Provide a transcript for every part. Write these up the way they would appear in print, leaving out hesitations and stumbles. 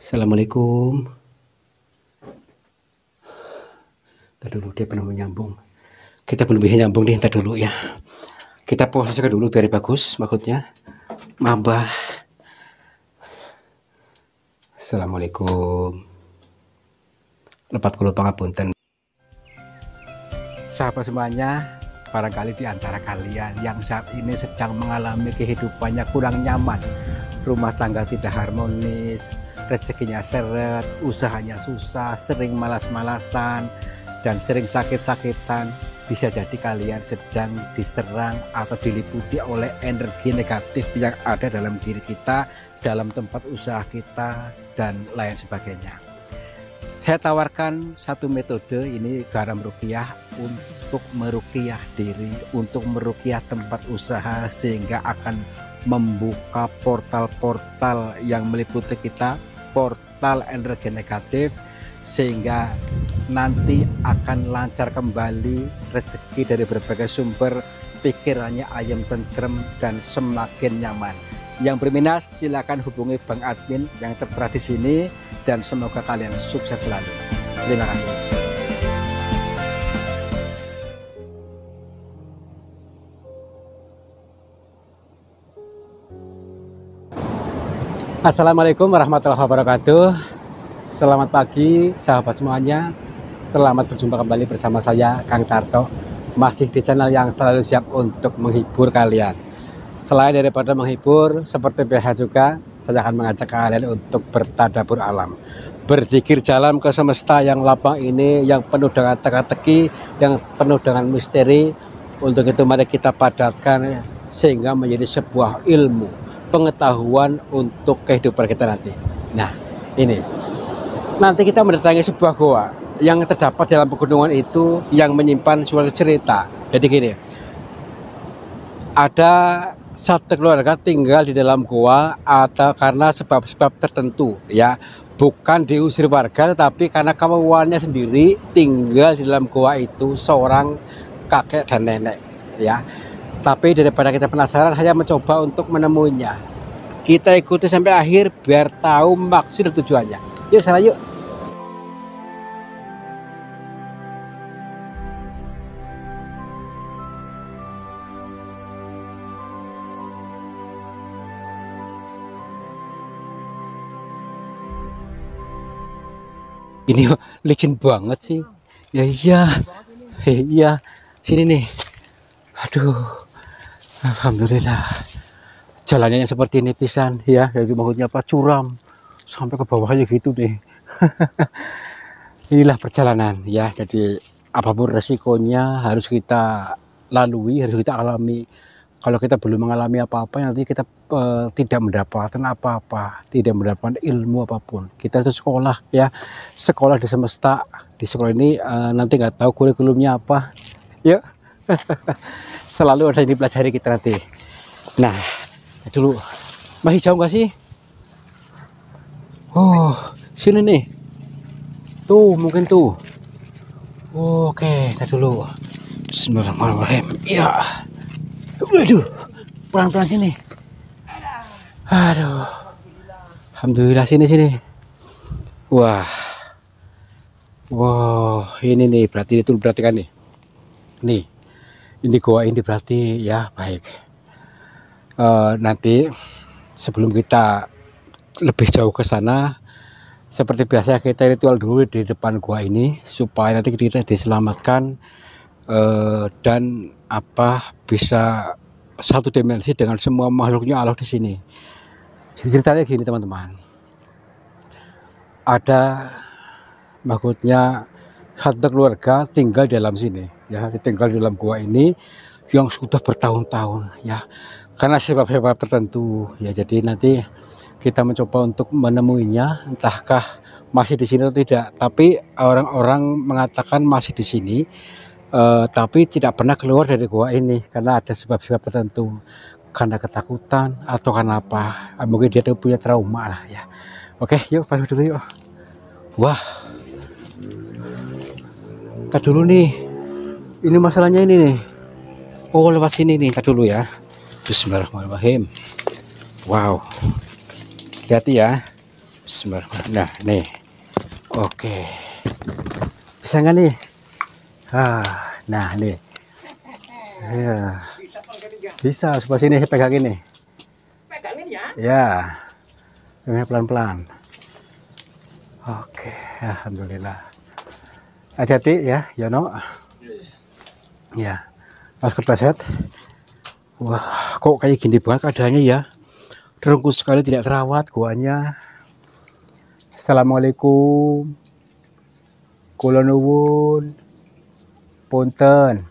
Assalamualaikum. Ntar dulu dia belum menyambung. Kita belum bisa nyambung nih, ntar dulu ya. Kita posisikan dulu biar bagus maksudnya. Mambah. Assalamualaikum. Lepat kulo pangapunten. Sahabat semuanya, barangkali di antara kalian yang saat ini sedang mengalami kehidupannya kurang nyaman, rumah tangga tidak harmonis, rezekinya seret, usahanya susah, sering malas-malasan, dan sering sakit-sakitan, bisa jadi kalian sedang diserang atau diliputi oleh energi negatif yang ada dalam diri kita, dalam tempat usaha kita, dan lain sebagainya. Saya tawarkan satu metode, ini garam ruqyah, untuk meruqyah diri, untuk meruqyah tempat usaha, sehingga akan membuka portal-portal yang meliputi kita, portal energi negatif, sehingga nanti akan lancar kembali rezeki dari berbagai sumber, pikirannya ayam tentrem dan semakin nyaman. Yang berminat silakan hubungi Bang Admin yang tertera di sini, dan semoga kalian sukses selalu. Terima kasih. Assalamualaikum warahmatullahi wabarakatuh. Selamat pagi sahabat semuanya. Selamat berjumpa kembali bersama saya Kang Tarto, masih di channel yang selalu siap untuk menghibur kalian. Selain daripada menghibur, seperti biasa juga saya akan mengajak kalian untuk bertadabur alam, berzikir jalan ke semesta yang lapang ini, yang penuh dengan teka-teki, yang penuh dengan misteri. Untuk itu mari kita padatkan sehingga menjadi sebuah ilmu, pengetahuan untuk kehidupan kita nanti. Nah, ini nanti kita mendatangi sebuah goa yang terdapat dalam pegunungan itu, yang menyimpan suatu cerita. Jadi gini, ada satu keluarga tinggal di dalam goa atau karena sebab-sebab tertentu, ya, bukan diusir warga, tetapi karena kemauannya sendiri tinggal di dalam goa itu seorang kakek dan nenek, ya. Tapi daripada kita penasaran, saya mencoba untuk menemuinya. Kita ikuti sampai akhir biar tahu maksud dan tujuannya. Yuk sana yuk. Ini licin banget sih. Ya iya. Iya. Sini nih. Aduh. Alhamdulillah. Jalannya yang seperti ini pisan ya. Jadi maksudnya apa? Curam. Sampai ke bawahnya gitu deh. Inilah perjalanan ya. Jadi apapun resikonya harus kita lalui, harus kita alami. Kalau kita belum mengalami apa-apa, nanti kita tidak mendapatkan apa-apa, tidak mendapatkan ilmu apapun. Kita itu sekolah ya, sekolah di semesta. Di sekolah ini nanti nggak tahu kurikulumnya apa, ya. Selalu ada yang dipelajari kita nanti. Nah, dulu masih jauh nggak sih? Oh, sini nih. Tuh, mungkin tuh. Oke, kita dulu. Bismillahirrahmanirrahim. Ya. Waduh, pelan-pelan sini. Aduh. Alhamdulillah, sini. Wah. Wow, ini nih berarti itu berarti kan nih. Nih. Ini goa ini berarti ya baik. Nanti sebelum kita lebih jauh ke sana, seperti biasa kita ritual dulu di depan gua ini supaya nanti kita diselamatkan dan bisa satu dimensi dengan semua makhluknya Allah di sini. Jadi ceritanya gini teman-teman, ada makhluknya satu keluarga tinggal dalam sini, ya, tinggal di dalam gua ini yang sudah bertahun-tahun, ya, karena sebab-sebab tertentu, ya. Jadi nanti kita mencoba untuk menemuinya, entahkah masih di sini atau tidak. Tapi orang-orang mengatakan masih di sini. Tapi tidak pernah keluar dari gua ini karena ada sebab-sebab tertentu, karena ketakutan atau karena apa, mungkin dia punya trauma lah ya. Oke, yuk masuk dulu yuk. Wah, kita dulu nih, ini masalahnya ini nih. Oh, lewat sini nih, kita dulu ya. Bismillahirrahmanirrahim. Wow, hati-hati ya. Bismillahirrahmanirrahim. Nah, nih. Oke. Bisa nggak nih? Nah, nih. Ya. Bisa, sebelah sini saya pegang ini. Pegangin ya. Ya. Pelan-pelan. Oke, alhamdulillah. Hati-hati ya, Yono. Ya. Pas kepleset. Wah, kok kayak gini banget keadaannya ya. Terungkus sekali, tidak terawat guanya. Assalamualaikum. Kula nuwun punten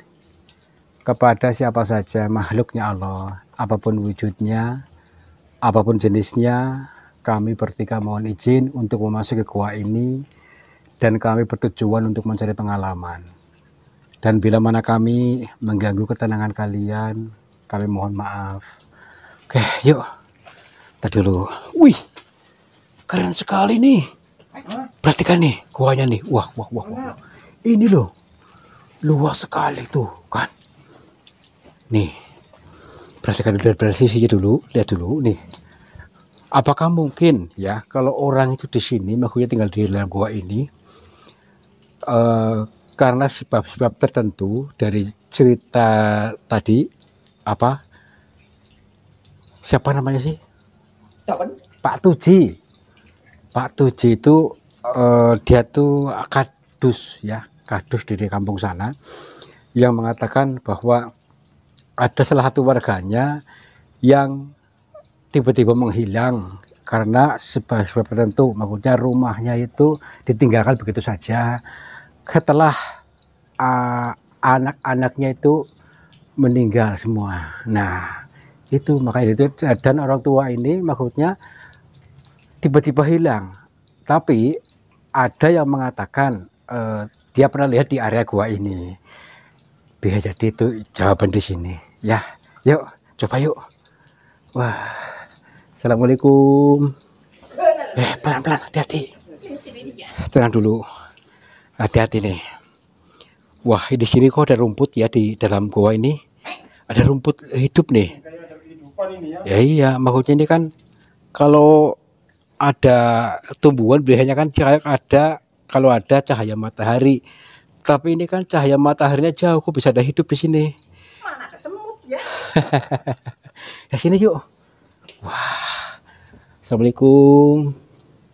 kepada siapa saja makhluknya Allah, apapun wujudnya, apapun jenisnya, kami bertiga mohon izin untuk memasuki gua ini dan kami bertujuan untuk mencari pengalaman. Dan bila mana kami mengganggu ketenangan kalian, kami mohon maaf. Oke, yuk. Tadi dulu. Wih, keren sekali nih. Perhatikan nih, guanya nih. Wah. Ini loh, luas sekali tuh, kan? Nih, perhatikan dulu dari sisinya dulu, lihat dulu nih. Apakah mungkin ya kalau orang itu di sini, makhluknya tinggal di dalam gua ini, karena sebab-sebab tertentu dari cerita tadi, apa? Siapa namanya sih? Pak Tuji. Pak Tuji itu dia tuh kadus ya, kadus di kampung sana, yang mengatakan bahwa ada salah satu warganya yang tiba-tiba menghilang karena sebab tertentu, maksudnya rumahnya itu ditinggalkan begitu saja setelah anak-anaknya itu meninggal semua. Nah, itu makanya itu, dan orang tua ini maksudnya tiba-tiba hilang. Tapi ada yang mengatakan dia pernah lihat di area gua ini. Bisa jadi itu jawaban di sini. Ya, yuk, coba yuk. Wah, assalamualaikum. Pelan-pelan, hati-hati. Tenang dulu, hati-hati nih. Wah, di sini kok ada rumput ya di dalam gua ini. Ada rumput hidup nih. Ya iya, maksudnya ini kan kalau ada tumbuhan biasanya kan ada kalau ada cahaya matahari. Tapi ini kan cahaya mataharinya jauh, kok bisa ada hidup di sini? Mana ada semut ya? Ya sini yuk. Wah. Assalamualaikum.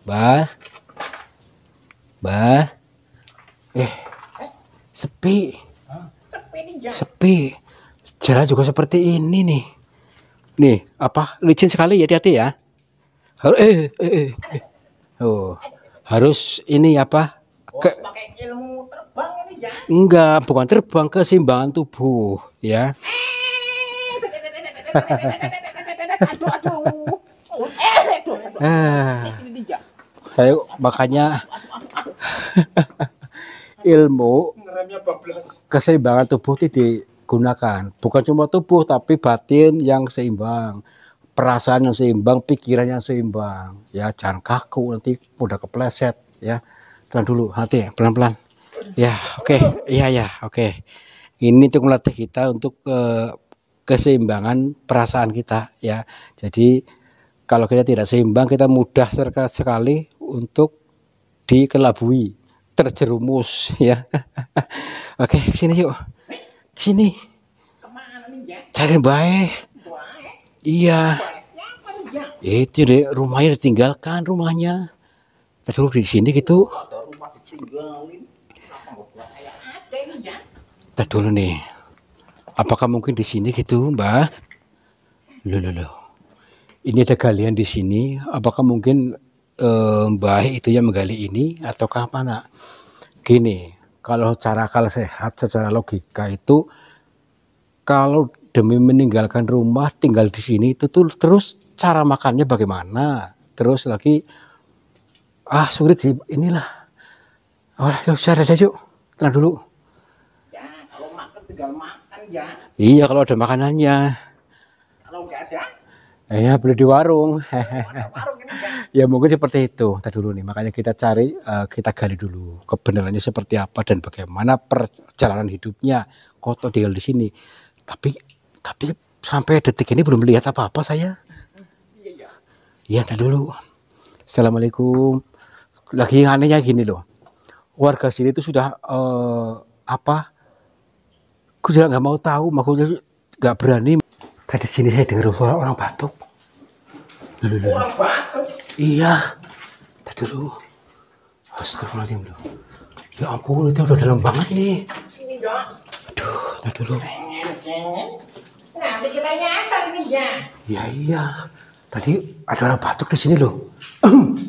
Bah. Sepi. Sepi. Jalan juga seperti ini nih. Nih, apa? Licin sekali ya, hati-hati ya. Harus ini apa? Pakai ilmu terbang ini ya? Enggak, bukan terbang, keseimbangan tubuh ya. Saya makanya ilmu keseimbangan tubuh itu digunakan, bukan cuma tubuh tapi batin yang seimbang, perasaan yang seimbang, pikiran yang seimbang ya. Jangan kaku, nanti mudah kepleset ya. Tenang dulu, hati, pelan-pelan ya. Oke. Iya, oke. Ini untuk melatih kita untuk keseimbangan perasaan kita ya. Jadi kalau kita tidak seimbang, kita mudah sekali untuk dikelabui, terjerumus ya. Oke, sini yuk. Sini. Cari baik. Iya. Itu deh, rumahnya ditinggalkan, rumahnya. Tadi dulu di sini gitu. Tadi dulu nih. Apakah mungkin di sini gitu, Mbak? Loh. Ini ada galian di sini. Apakah mungkin Mbah itu yang menggali ini ataukah mana? Gini, kalau cara akal sehat secara logika itu, kalau demi meninggalkan rumah tinggal di sini itu tuh terus cara makannya bagaimana? Terus lagi sulit sih inilah. Yuk, yuk, tenang dulu. Ya, kalau makan tinggal makan ya. Iya, kalau ada makanannya. Kalau nggak ada? Ya beli di warung. Warung ini Ya mungkin seperti itu. Tadi dulu nih, makanya kita cari, kita gali dulu kebenarannya seperti apa dan bagaimana perjalanan hidupnya. Kok tinggal di sini. Tapi sampai detik ini belum melihat apa-apa saya. Iya, tadi dulu. Assalamualaikum. Lagi anehnya gini loh. Warga sini itu sudah apa? Aku juga nggak mau tahu, maksudnya nggak berani. Tadi sini saya dengar suara orang batuk. Dulu. Orang batuk. Iya. Tadi dulu. Astagfirullahaladzim loh. Ya ampun, itu udah dalam banget nih. Ini ya. Aduh, tadi dulu. Nanti kita nyasar ini ya. Iya. Tadi ada orang batuk di sini loh.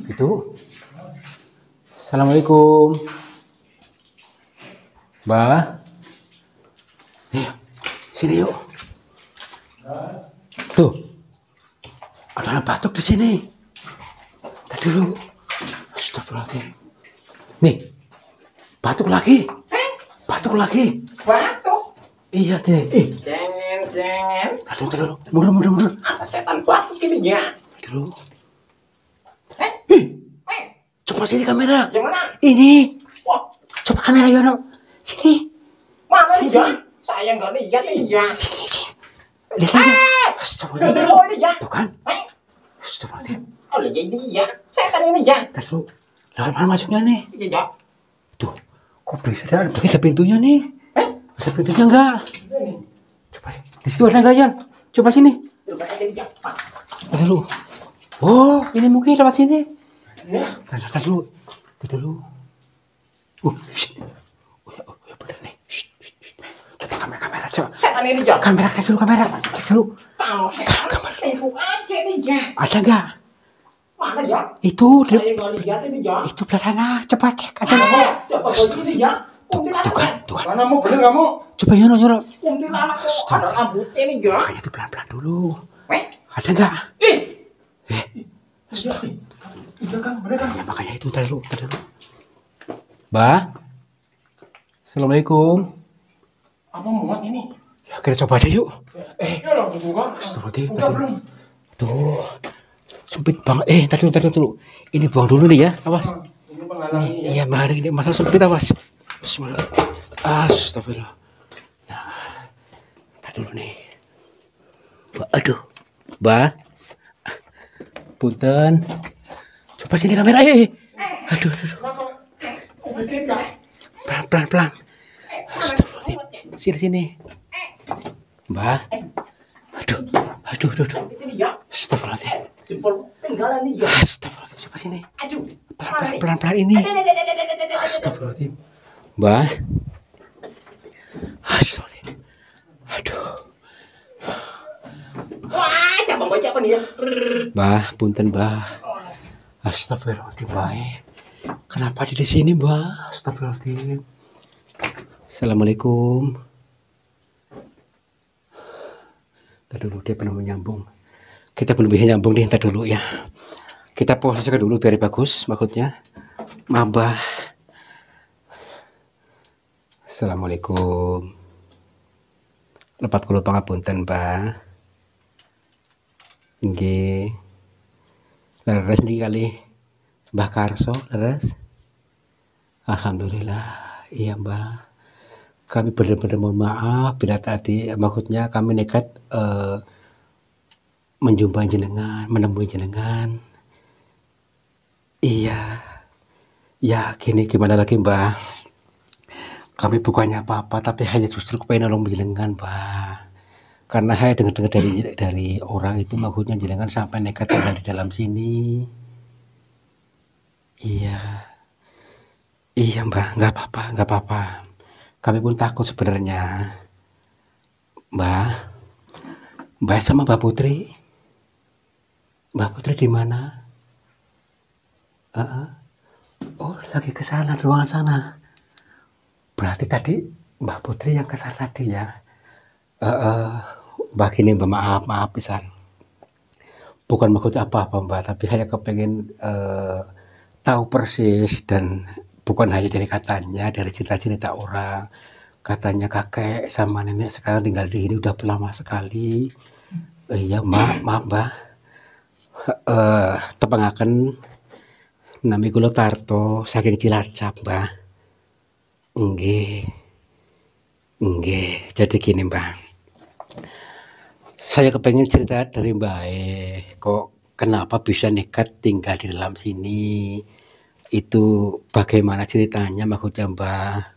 Gitu. Assalamualaikum. Mbak. Sini yuk. Tuh. Ada orang batuk di sini. Tadi dulu. Astagfirullahaladzim. Nih. Batuk lagi. Batuk lagi. Batuk. Iya, deh. Jangan. Tadi dulu. Mundur. Setan batuk ini ya. Tadi dulu. Eh. Coba sini kamera. Yang mana? Ini. Wah, Coba kamera Yono. Sini. mana Sini. nih ya? Saya nggak lihat ini ya. Sini. Lihat aja. Astagfirullahaladzim. Gendero ini ya. Tuh kan. Eh, Astagfirullahaladzim. oh lihat ini ya. Setan ini ya. Ntar dulu. Lewat mana masuknya nih? Iya ya. Tuh. Kok bisa ada pintunya nih? Ada pintunya enggak? Coba sih. Di situ ada enggak, Yan? Coba sini. Coba aja ya. Ada dulu. Oh, ini mungkin lewat sini. Nih. Tar dulu. Shh. Oh ya bener nih. Shh. Coba kamera. Coba. Setan ini ya. Cek dulu kamera. Cek dulu. Kalau setan itu aja nih ya. Ada enggak? Mana ya? Itu di Saya nggak lihat ini ya. itu belah sana. Coba cek. Ada Ah, enggak? coba kau ini ya. Kuntilanak ya. Tuh kan. Mana mau bener kamu? Coba Yono. Kuntilanak kok ada rambutnya nih ya. Makanya tuh pelan-pelan dulu. Weh. Ada enggak? Iya kan, bener kan? Ya makanya itu ntar dulu. Mbak. Assalamualaikum. Apa muat ini? Ya kita coba aja yuk. Ya dong, tunggu kan. Astagfirullahaladzim. Udah belum? Tuh. Sempit banget. Tadi dulu. Ini buang dulu nih ya. Awas. Ini penghalang ini ya. Iya, mari ini masalah sempit awas. Bismillah. Astagfirullah. Nah. Tadi dulu nih. Aduh. Mbak. Punten. Coba sini kamera. Aduh. Kenapa? Udah tidak. Pelan. Astagfirullahaladzim. Sini. Mbak. Aduh. Ini ya. Astagfirullahaladzim. Jempol tinggalan nih ya. Astagfirullahaladzim. Coba sini. Aduh. Pelan ini. Astagfirullahaladzim. Mbak. Astagfirullahaladzim. Aduh. Wah, cabang baca apa nih ya? Mbak, punten Mbak. Astagfirullahaladzim, Mbak. Kenapa di sini, Mbak? Astagfirullahaladzim. Assalamualaikum. Tadi dulu dia belum menyambung. Kita belum bisa nyambung nih, ntar dulu ya. Kita posisikan dulu biar bagus maksudnya. Mbak. Assalamualaikum. Lepat kula pangapunten, Mbak. Nggih. Leres niki kali Mbah Karso, leres. Alhamdulillah. Iya, Mbak. Kami benar-benar mohon maaf bila tadi maksudnya kami nekat menjumpai jenengan, menemui jenengan. Iya. Ya, gimana lagi, Mbak? Kami bukannya apa-apa, tapi hanya justru kepengen nolong jenengan, Mbak. Karena saya dengar dari orang itu maksudnya jenengan sampai nekat tinggal di dalam sini. Iya Mbak, nggak apa-apa. Kami pun takut sebenarnya. Mbak sama Mbak Putri. Mbak Putri di mana? Oh, lagi ke sana, ruangan sana. Berarti tadi Mbak Putri yang kesana tadi ya. Mbak gini Mbak, maaf pisan. Bukan maksud apa-apa Mbak, tapi saya kepengen tahu persis dan bukan hanya dari katanya, dari cerita-cerita orang. Katanya kakek sama nenek sekarang tinggal di sini udah lama sekali. Iya maaf Mbak. Tepangaken nami kula Tarto saking Cilacap Mbak. Nggih. Jadi gini Mbak. Saya kepengen cerita dari Mbak. Kok kenapa bisa nekat tinggal di dalam sini, itu bagaimana ceritanya maksudnya Mbah?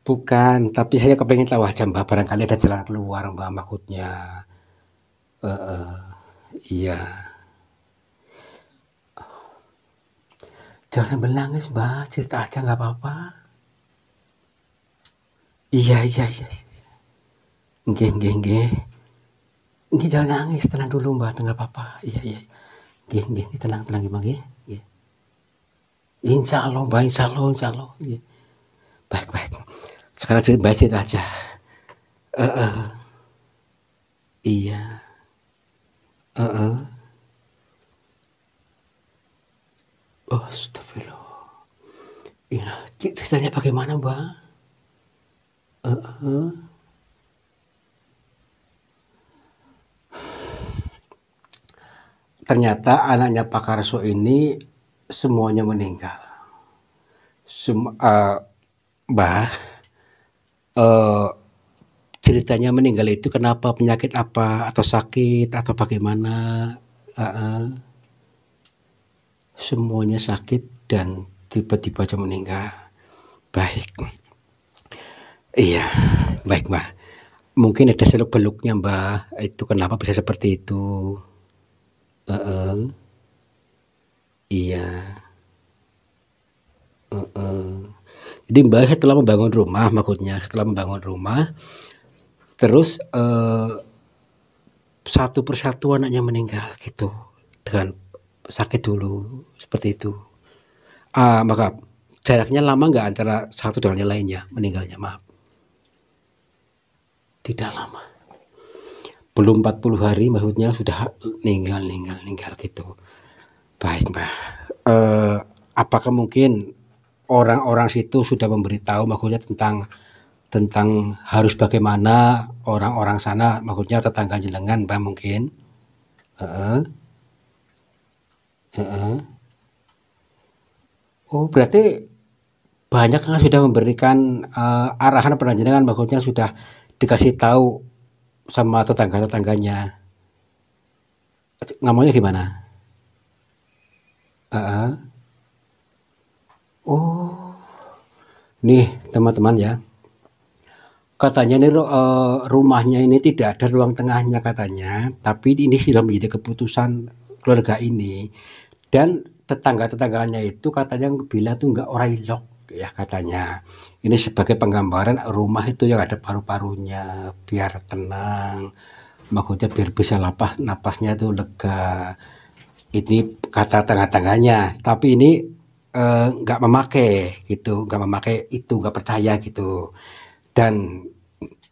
Bukan, tapi saya kepengen tahu aja Mbah, barangkali ada jalan keluar Mbah maksudnya. Iya. Jangan sambil nangis Mbah, cerita aja nggak apa-apa. Iya, iya, iya. Nggih, nggih, nggih. Nggih, jangan nangis, tenang dulu Mbah, nggak apa-apa. Iya, iya. Nggih, nggih, tenang, tenang Mbah, nggih. Nggih. Insyaallah Mbah, insyaallah, insyaallah. Nggih. Baik, baik. Sekarang Mbah cerita aja. Iya. Oh, astagfirullah. Iya, ceritanya bagaimana Mbah? Ternyata anaknya Pak Karso ini semuanya meninggal. Mbah, ceritanya meninggal itu kenapa, penyakit apa, atau sakit, atau bagaimana? Semuanya sakit dan tiba-tiba aja meninggal. Baik. Iya, baik Mbah. Mungkin ada seluk-beluknya Mbah, itu kenapa bisa seperti itu. Iya. Jadi Mbah setelah membangun rumah, maksudnya setelah membangun rumah, terus satu persatu anaknya meninggal gitu, dengan sakit dulu, seperti itu. Maka jaraknya lama nggak antara satu dengan yang lainnya meninggalnya, maaf? Tidak lama. Belum 40 hari maksudnya sudah meninggal gitu. Baik Mbah. Apakah mungkin orang-orang situ sudah memberitahu maksudnya tentang harus bagaimana orang-orang sana, maksudnya tetangga jenengan Mbah mungkin? Oh, berarti banyak yang sudah memberikan arahan pada jenengan, maksudnya sudah dikasih tahu sama tetangga-tetangganya. Ngomongnya gimana? Oh, nih teman-teman ya. Katanya nih rumahnya ini tidak ada ruang tengahnya katanya, tapi ini sudah menjadi keputusan keluarga ini. Dan tetangga-tetangganya itu katanya bilang tuh nggak orailok ya katanya. Ini sebagai penggambaran rumah itu yang ada paru-parunya, biar tenang, maksudnya biar bisa napasnya itu lega. Ini kata tetangga-tetangganya, tapi ini nggak memakai gitu, nggak memakai itu, nggak percaya gitu. Dan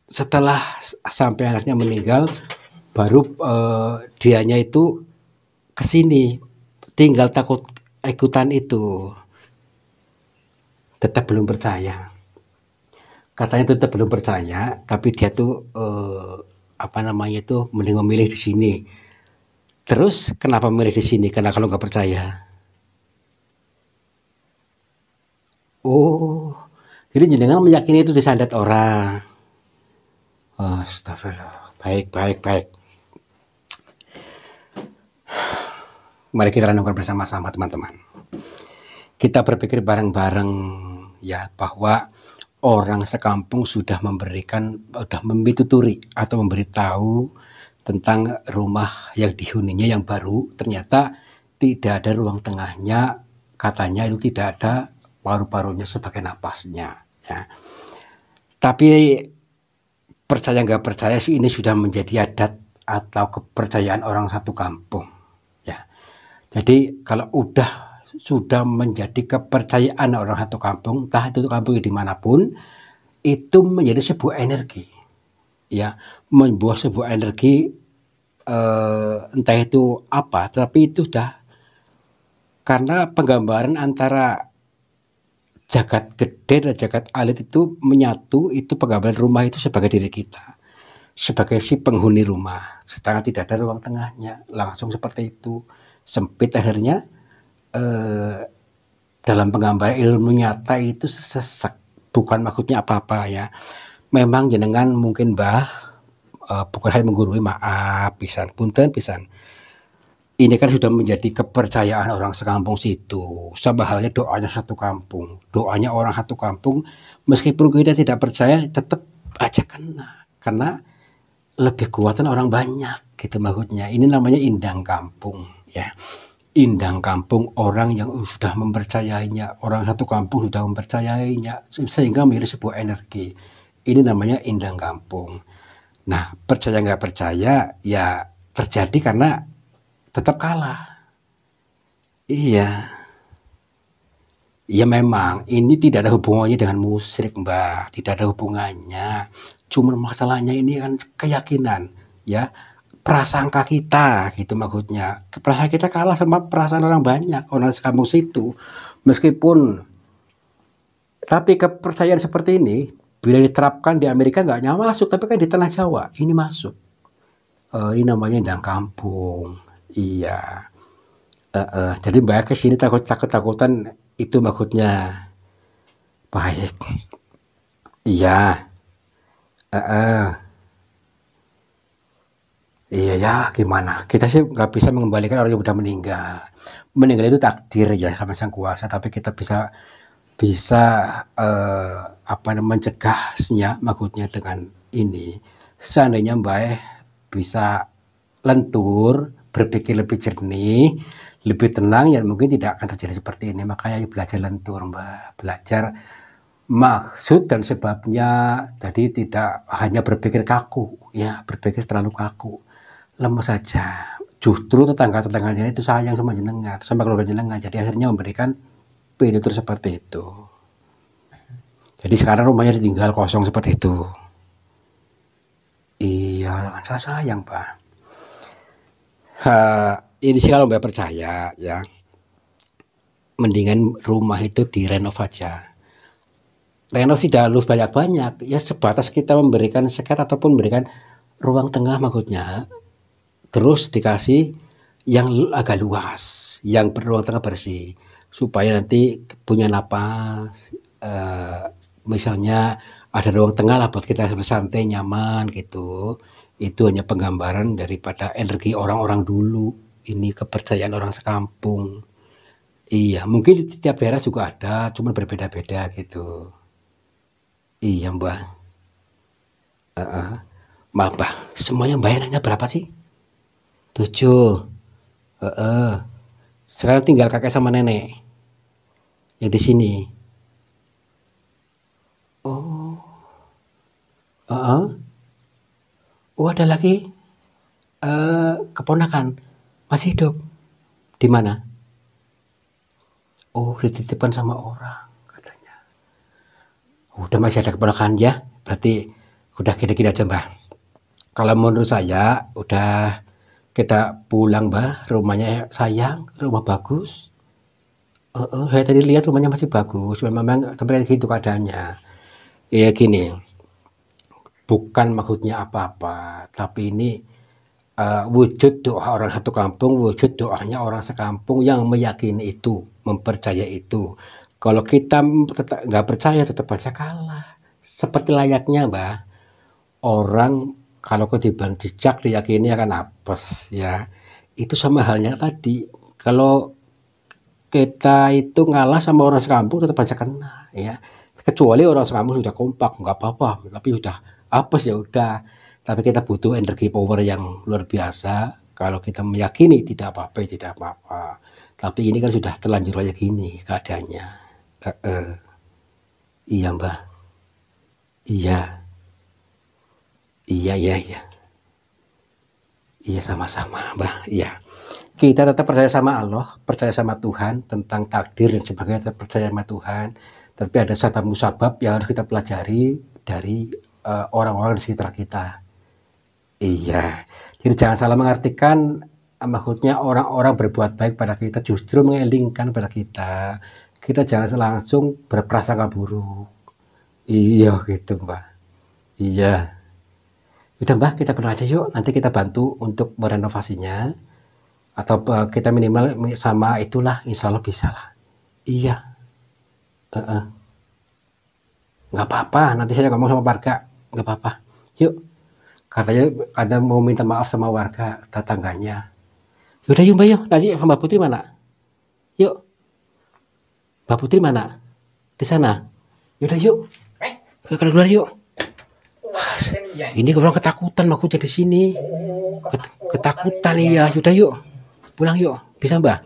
setelah sampai anaknya meninggal, baru dianya itu kesini, tinggal takut ikutan itu. Tetap belum percaya. Katanya tetap belum percaya, tapi dia tuh mending memilih di sini. Terus kenapa memilih di sini? Karena kalau nggak percaya. Oh, jadi jenengan meyakini itu disandat orang. Astagfirullah. Baik, baik, baik. Mari kita renungkan bersama-sama teman-teman. Kita berpikir bareng-bareng ya bahwa orang sekampung sudah membituturi atau memberitahu tentang rumah yang dihuninya yang baru, ternyata tidak ada ruang tengahnya, katanya itu tidak ada paru-parunya sebagai napasnya ya. Tapi percaya nggak percaya sih, ini sudah menjadi adat atau kepercayaan orang satu kampung ya. Jadi kalau sudah menjadi kepercayaan orang satu kampung, entah itu kampung dimanapun, itu menjadi sebuah energi ya, membuat sebuah energi entah itu apa, tapi itu sudah karena penggambaran antara jagat gede dan jagat alit itu menyatu, itu penggambaran rumah itu sebagai diri kita, sebagai si penghuni rumah, sedangkan tidak ada ruang tengahnya, langsung seperti itu, sempit akhirnya. Dalam penggambaran ilmu nyata itu sesek, bukan maksudnya apa-apa ya. Memang jenengan mungkin Mbah bukan hanya menggurui, maaf pisan, punten pisan. Ini kan sudah menjadi kepercayaan orang sekampung situ, sama halnya doanya satu kampung. Doanya orang satu kampung, meskipun kita tidak percaya, tetap aja kena. Karena lebih kuatan orang banyak, gitu maksudnya. Ini namanya indang kampung, ya. Indang kampung, orang yang sudah mempercayainya, orang satu kampung sudah mempercayainya, sehingga menjadi sebuah energi. Ini namanya indang kampung. Nah, percaya nggak percaya, ya terjadi karena tetap kalah. Iya, ya memang ini tidak ada hubungannya dengan musyrik, Mbak. Tidak ada hubungannya. Cuma masalahnya ini kan keyakinan, ya. Prasangka kita, gitu maksudnya. Perasaan kita kalah sama perasaan orang banyak, orang sekampung situ. Meskipun, tapi kepercayaan seperti ini, bila diterapkan di Amerika nggak masuk, tapi kan di tanah Jawa, ini masuk. Ini namanya indang kampung. Iya. Jadi Mbak ke sini takut-takutan itu maksudnya. Baik. Iya. Iya ya, gimana? Kita sih nggak bisa mengembalikan orang yang sudah meninggal. Meninggal itu takdir ya sama Sang Kuasa, tapi kita bisa bisa apa namanya, mencegahnya maksudnya dengan ini. Seandainya Mbak bisa lentur, berpikir lebih jernih, lebih tenang, ya mungkin tidak akan terjadi seperti ini. Makanya belajar lentur, Mbak. Belajar maksud dan sebabnya. Jadi tidak hanya berpikir kaku, ya, berpikir terlalu kaku. Lemes saja. Justru tetangga-tetangganya itu sayang sama jenengan, sama keluarga jenengan. Jadi akhirnya memberikan pitutur seperti itu. Jadi sekarang rumahnya ditinggal kosong seperti itu. Iya, saya sayang, Pak. Ini sih kalau Mbak percaya ya, mendingan rumah itu direnov aja. Renov tidak harus banyak-banyak, ya sebatas kita memberikan sekat ataupun memberikan ruang tengah maksudnya. Terus dikasih yang agak luas, yang ruang tengah bersih, supaya nanti punya napas. Misalnya ada ruang tengah lah buat kita bersantai nyaman gitu. Itu hanya penggambaran daripada energi orang-orang dulu. Ini kepercayaan orang sekampung. Iya, mungkin di tiap daerah juga ada, cuma berbeda-beda gitu. Iya, Mbak. Maaf, Mbak. Semuanya bayarannya berapa sih? 7. Sekarang tinggal kakek sama nenek yang di sini. Oh, oh ada lagi keponakan masih hidup. Di mana? Oh, dititipkan sama orang katanya. Udah masih ada keponakan ya? Berarti udah gini-gini aja, Mbak. Kalau menurut saya udah kita pulang, Mbak. Rumahnya sayang, rumah bagus. Saya tadi lihat rumahnya masih bagus, memang tapi gitu keadaannya. Ya gini, bukan maksudnya apa-apa, tapi ini wujud doa orang satu kampung, wujud doanya orang sekampung yang meyakini itu, mempercaya itu. Kalau kita nggak percaya, tetap aja kalah. Seperti layaknya, Mbak, orang kalau ketiban jejak diyakini akan apes, ya. Itu sama halnya tadi. Kalau kita itu ngalah sama orang sekampung, tetap aja kena, ya. Kecuali orang sekampung sudah kompak, nggak apa-apa, tapi sudah apes ya udah. Tapi kita butuh energi power yang luar biasa. Kalau kita meyakini tidak apa-apa, tidak apa-apa. Tapi ini kan sudah terlanjur aja gini keadaannya. Iya, Mbak. Iya. Iya, iya, iya. Iya, sama-sama, Mbak. Iya. Kita tetap percaya sama Allah, percaya sama Tuhan tentang takdir dan sebagainya, tetap percaya sama Tuhan. Tapi ada sabab musabab yang harus kita pelajari dari orang-orang di sekitar kita. Iya, jadi jangan salah mengartikan, maksudnya orang-orang berbuat baik pada kita justru mengelingkan pada kita. Kita jangan langsung berprasangka buruk. Iya gitu, Mbak. Iya. Udah, Mbak, kita berdoa aja yuk. Nanti kita bantu untuk merenovasinya. Atau kita minimal sama itulah, insya Allah bisa lah. Iya. Nggak apa-apa, nanti saya ngomong sama warga. Nggak apa-apa. Yuk. Katanya mau minta maaf sama warga tetangganya. Yaudah yuk Mbak yuk, nanti Mbak Putri mana? Yuk, Mbak Putri mana? Di sana. Yaudah yuk, keluar yuk. Ini orang ketakutan aku jadi sini. Ketakutan iya. Yaudah yuk, pulang yuk. Bisa Mbak?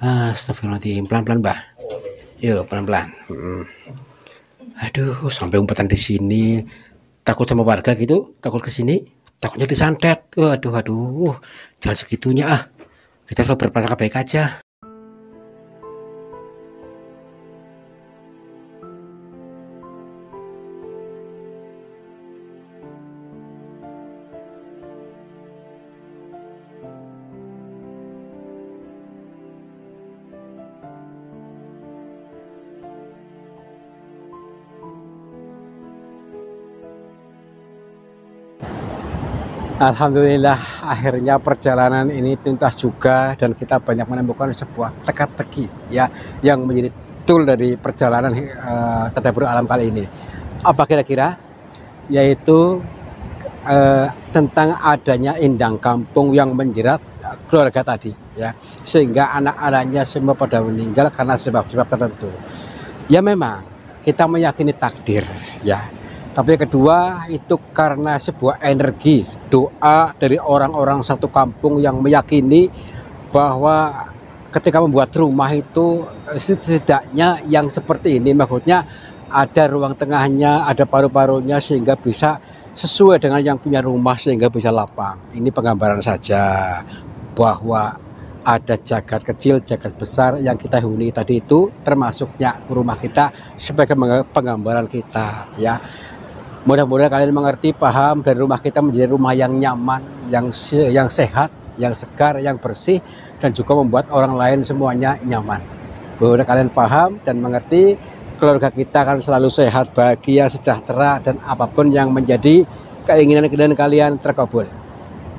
Astagfirullahaladzim, pelan-pelan Mbak. Yuk pelan-pelan. Aduh, sampai umpatan di sini. Takut sama warga gitu, takut ke sini, takutnya disantet. Aduh, jangan segitunya ah. Kita selalu berprasangka baik aja. Alhamdulillah akhirnya perjalanan ini tuntas juga dan kita banyak menemukan sebuah teka-teki ya yang menjadi tool dari perjalanan Tadabbur Alam kali ini. Apa kira-kira? Yaitu tentang adanya indang kampung yang menjerat keluarga tadi ya, sehingga anak-anaknya semua pada meninggal karena sebab-sebab tertentu. Ya memang kita meyakini takdir ya. Tapi yang kedua itu karena sebuah energi doa dari orang-orang satu kampung yang meyakini bahwa ketika membuat rumah itu setidaknya yang seperti ini, maksudnya ada ruang tengahnya, ada paru-parunya sehingga bisa sesuai dengan yang punya rumah sehingga bisa lapang. Ini penggambaran saja bahwa ada jagat kecil, jagat besar yang kita huni tadi itu termasuknya rumah kita sebagai penggambaran kita ya. Mudah-mudahan kalian mengerti, paham, dan rumah kita menjadi rumah yang nyaman, yang sehat, yang segar, yang bersih, dan juga membuat orang lain semuanya nyaman. Mudah-mudahan kalian paham dan mengerti, keluarga kita akan selalu sehat, bahagia, sejahtera, dan apapun yang menjadi keinginan kalian terkabul.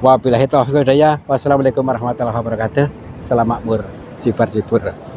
Wabillahi taufiq wal hidayah. Wassalamualaikum warahmatullahi wabarakatuh. Salam makmur, jibar-jibur.